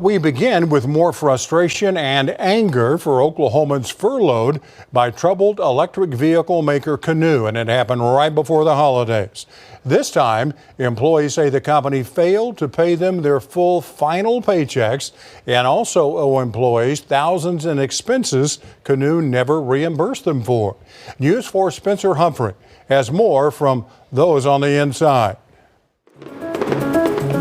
We begin with more frustration and anger for Oklahomans furloughed by troubled electric vehicle maker Canoo, and it happened right before the holidays. This time, employees say the company failed to pay them their full final paychecks and also owe employees thousands in expenses Canoo never reimbursed them for. News 4's Spencer Humphrey has more from those on the inside.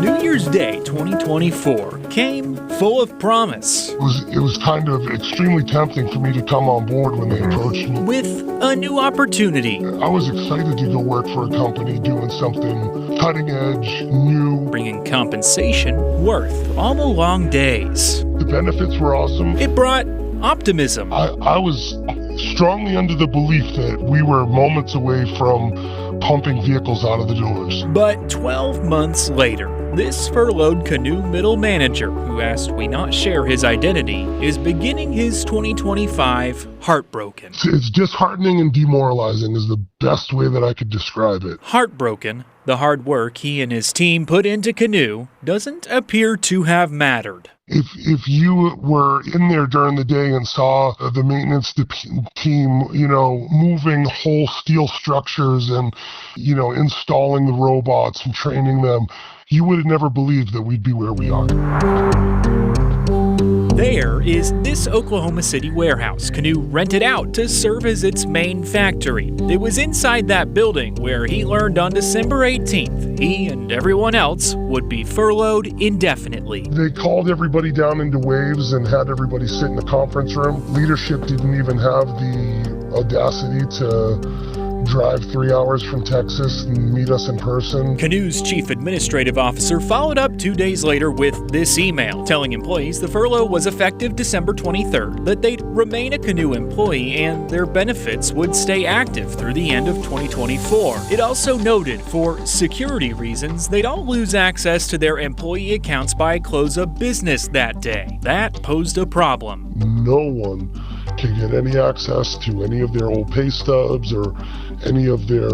New Year's Day 2024 came full of promise. It was kind of extremely tempting for me to come on board when they approached me. With a new opportunity. I was excited to go work for a company doing something cutting edge, new. Bringing compensation worth all the long days. The benefits were awesome. It brought optimism. I was strongly under the belief that we were moments away from pumping vehicles out of the doors. But 12 months later, this furloughed Canoo middle manager, who asked we not share his identity, is beginning his 2025 heartbroken. It's disheartening and demoralizing is the best way that I could describe it. Heartbroken, the hard work he and his team put into Canoo doesn't appear to have mattered. If you were in there during the day and saw the maintenance team, moving whole steel structures and, installing the robots and training them, you would have never believed that we'd be where we are. There is this Oklahoma City warehouse Canoo rented out to serve as its main factory. It was inside that building where he learned on December 18th he and everyone else would be furloughed indefinitely. They called everybody down into waves and had everybody sit in the conference room. Leadership didn't even have the audacity to drive 3 hours from Texas and meet us in person. Canoo's chief administrative officer followed up 2 days later with this email telling employees the furlough was effective December 23rd, that they'd remain a Canoo employee and their benefits would stay active through the end of 2024. It also noted for security reasons they'd all lose access to their employee accounts by close of business that day. That posed a problem. No one can get any access to any of their old pay stubs or any of their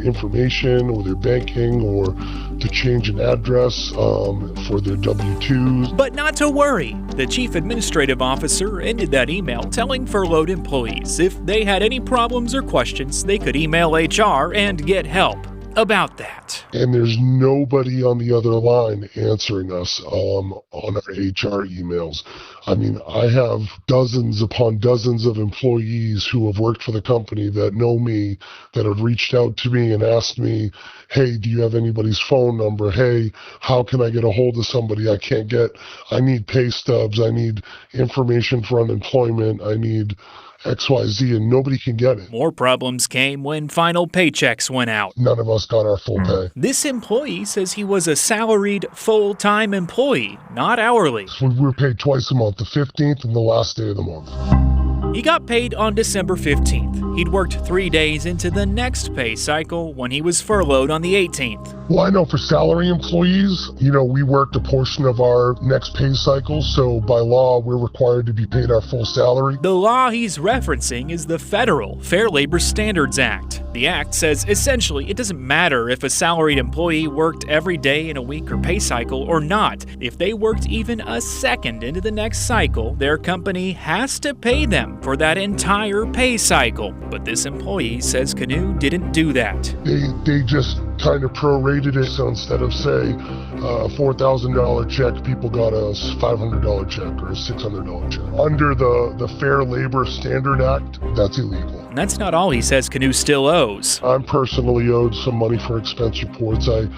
information or their banking or to change an address for their W-2s. But not to worry. The chief administrative officer ended that email telling furloughed employees if they had any problems or questions, they could email HR and get help about that. And there's nobody on the other line answering us on our HR emails. I mean, I have dozens upon dozens of employees who have worked for the company that know me, that have reached out to me and asked me, hey, do you have anybody's phone number? Hey, how can I get a hold of somebody I need pay stubs, I need information for unemployment, I need XYZ, and nobody can get it. More problems came when final paychecks went out. None of us got our full pay. This employee says he was a salaried full-time employee, not hourly. So we were paid twice a month, the 15th and the last day of the month. He got paid on December 15th. He'd worked 3 days into the next pay cycle when he was furloughed on the 18th. Well, I know for salary employees, we worked a portion of our next pay cycle, so by law, we're required to be paid our full salary. The law he's referencing is the federal Fair Labor Standards Act. The act says essentially it doesn't matter if a salaried employee worked every day in a week or pay cycle or not. If they worked even a second into the next cycle, their company has to pay them for that entire pay cycle. But this employee says Canoo didn't do that. They just kind of prorated it, so instead of say a $4,000 check, people got a $500 check or a $600 check. Under the Fair Labor Standard Act, that's illegal. And that's not all he says Canoo still owes. I'm personally owed some money for expense reports. I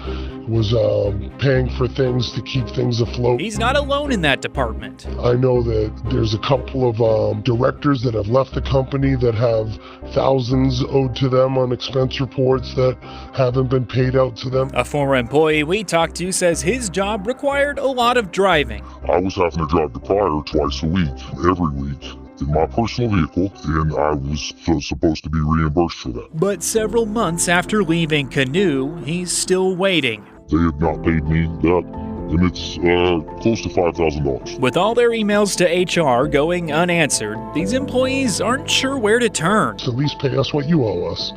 was paying for things to keep things afloat. He's not alone in that department. I know that there's a couple of directors that have left the company that have thousands owed to them on expense reports that haven't been paid out to them. A former employee we talked to says his job required a lot of driving. I was having to drive to Pryor twice a week, every week, in my personal vehicle, and I was supposed to be reimbursed for that. But several months after leaving Canoo, he's still waiting. They had not paid me that, and it's close to $5,000. With all their emails to HR going unanswered, these employees aren't sure where to turn. So at least pay us what you owe us.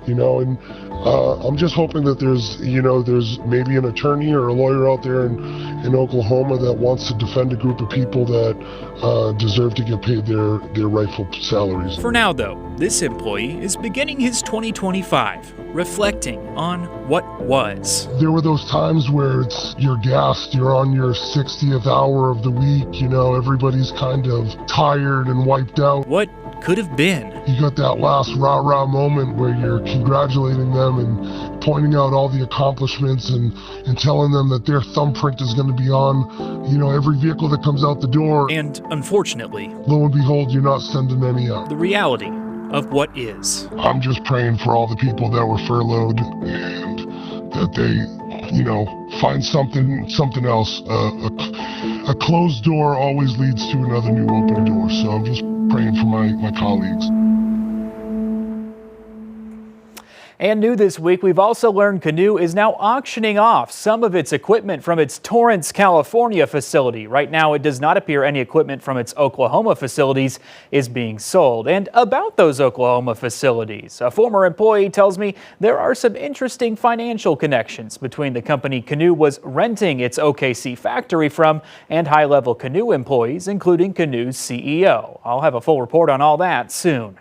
And I'm just hoping that there's maybe an attorney or a lawyer out there in Oklahoma that wants to defend a group of people that deserve to get paid their rightful salaries. For now, though, this employee is beginning his 2025 reflecting on what was. There were those times where you're gassed, you're on your 60th hour of the week, everybody's kind of tired and wiped out. What could have been. You got that last rah-rah moment where you're congratulating them and pointing out all the accomplishments and telling them that their thumbprint is going to be on, every vehicle that comes out the door. And unfortunately, lo and behold, you're not sending any out. the reality of what is. I'm just praying for all the people that were furloughed and that they, find something else. A closed door always leads to another new open door. So I'm just praying for my colleagues. And new this week, we've also learned Canoo is now auctioning off some of its equipment from its Torrance, California facility. Right now, it does not appear any equipment from its Oklahoma facilities is being sold. And about those Oklahoma facilities, a former employee tells me there are some interesting financial connections between the company Canoo was renting its OKC factory from and high-level Canoo employees, including Canoo's CEO. I'll have a full report on all that soon.